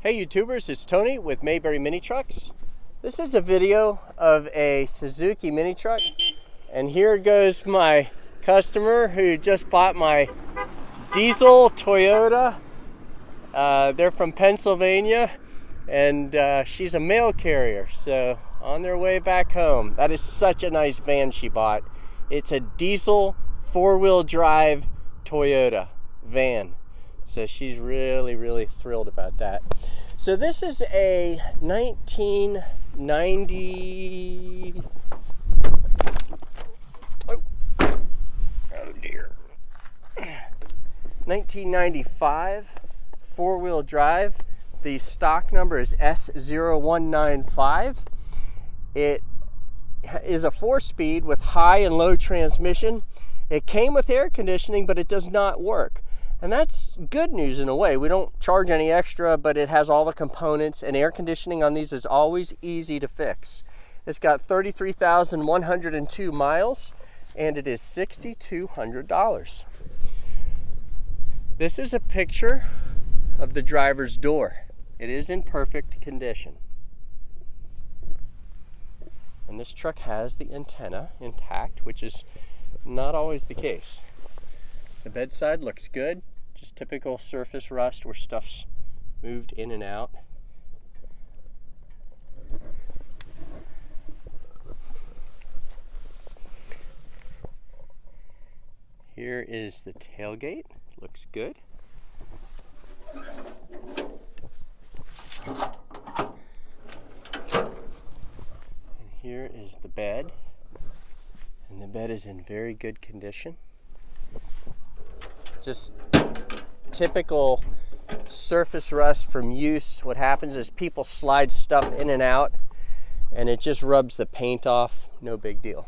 Hey YouTubers, it's Tony with Mayberry Mini Trucks. This is a video of a Suzuki mini truck, and here goes my customer who just bought my diesel Toyota. They're from Pennsylvania, and she's a mail carrier, so on their way back home. That is such a nice van she bought. It's a diesel 4-wheel drive Toyota van. So she's really thrilled about that. So this is a 1990, oh dear, 1995 4-wheel drive. The stock number is S0195. It is a 4-speed with high and low transmission. It came with air conditioning, but it does not work. And that's good news in a way. We don't charge any extra, but it has all the components, and air conditioning on these is always easy to fix. It's got 33,102 miles, and it is $6,200. This is a picture of the driver's door. It is in perfect condition. And this truck has the antenna intact, which is not always the case. The bedside looks good. Just typical surface rust where stuff's moved in and out. Here is the tailgate. Looks good. And here is the bed. And the bed is in very good condition. Just typical surface rust from use. What happens is people slide stuff in and out, and it just rubs the paint off. No big deal.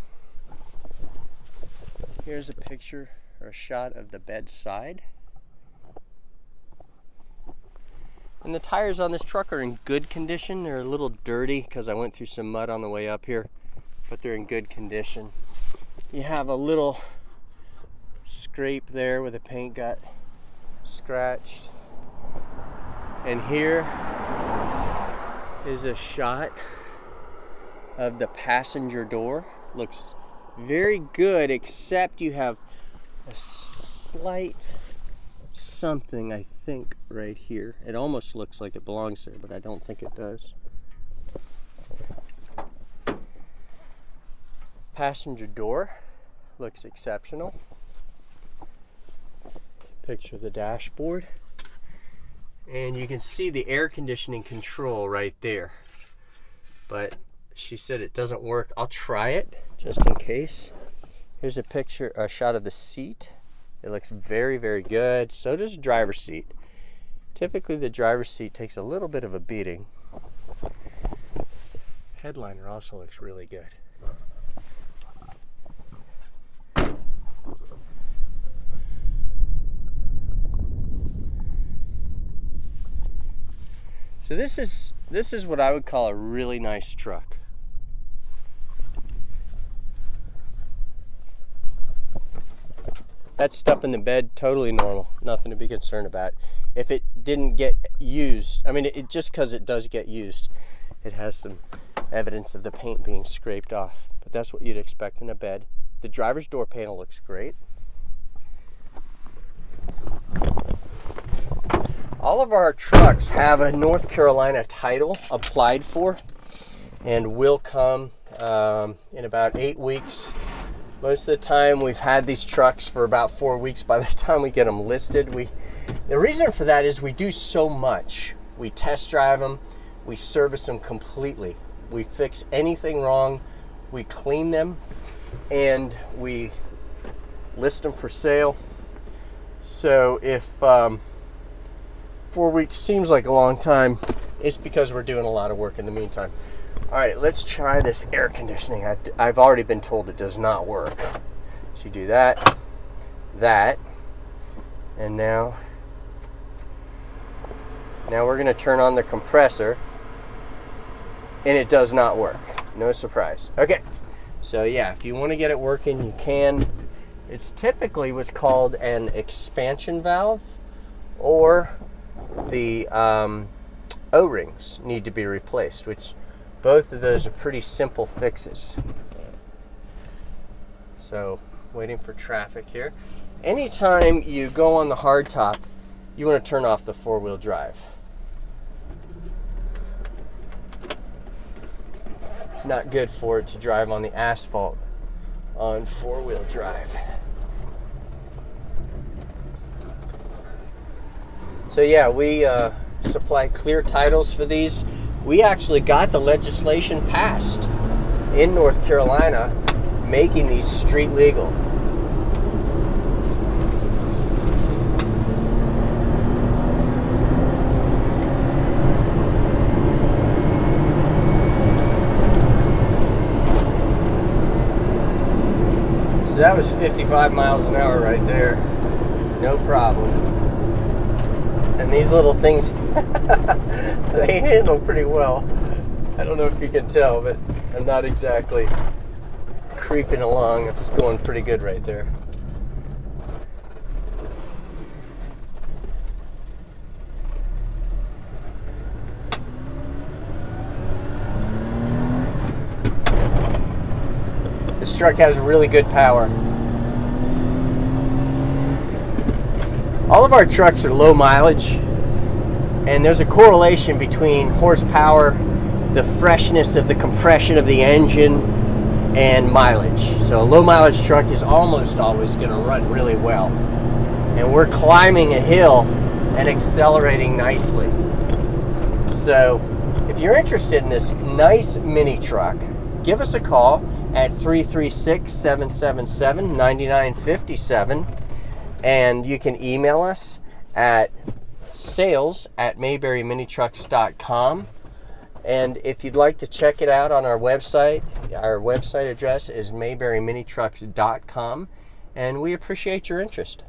Here's a picture or a shot of the bed side. And the tires on this truck are in good condition. They're a little dirty because I went through some mud on the way up here, but they're in good condition. You have a little scrape there where the paint got scratched. And here is a shot of the passenger door. Looks very good, except you have a slight something, I think, right here. It almost looks like it belongs there, but I don't think it does. Passenger door looks exceptional. Picture of the dashboard, and you can see the air conditioning control right there, but she said it doesn't work. I'll try it just in case. Here's a picture, a shot of the seat. It looks very good. So does the driver's seat. Typically the driver's seat takes a little bit of a beating. Headliner also looks really good. So this is what I would call a really nice truck. That stuff in the bed, totally normal. Nothing to be concerned about. If it didn't get used, I mean, it just because it does get used, it has some evidence of the paint being scraped off. But that's what you'd expect in a bed. The driver's door panel looks great. All of our trucks have a North Carolina title applied for and will come in about 8 weeks. Most of the time we've had these trucks for about 4 weeks by the time we get them listed. The reason for that is we do so much. We test drive them, we service them completely. We fix anything wrong, we clean them, and we list them for sale. So if 4 weeks seems like a long time, it's because we're doing a lot of work in the meantime. All right, let's try this air conditioning. I've already been told it does not work. So you do that, and now we're gonna turn on the compressor, and it does not work. No surprise. Okay, so yeah, if you wanna get it working, you can. It's typically what's called an expansion valve, or the O-rings need to be replaced, which both of those are pretty simple fixes. So, waiting for traffic here. Anytime you go on the hardtop, you want to turn off the four-wheel drive. It's not good for it to drive on the asphalt on four-wheel drive. So yeah, we supply clear titles for these. We actually got the legislation passed in North Carolina making these street legal. So that was 55 miles an hour right there. No problem. And these little things, they handle pretty well. I don't know if you can tell, but I'm not exactly creeping along. I'm just going pretty good right there. This truck has really good power. All of our trucks are low mileage, and there's a correlation between horsepower, the freshness of the compression of the engine, and mileage. So a low mileage truck is almost always going to run really well. And we're climbing a hill and accelerating nicely. So if you're interested in this nice mini truck, give us a call at 336-777-9957, and you can email us at sales@mayberryminitrucks.com. And if you'd like to check it out on our website address is mayberryminitrucks.com, and we appreciate your interest.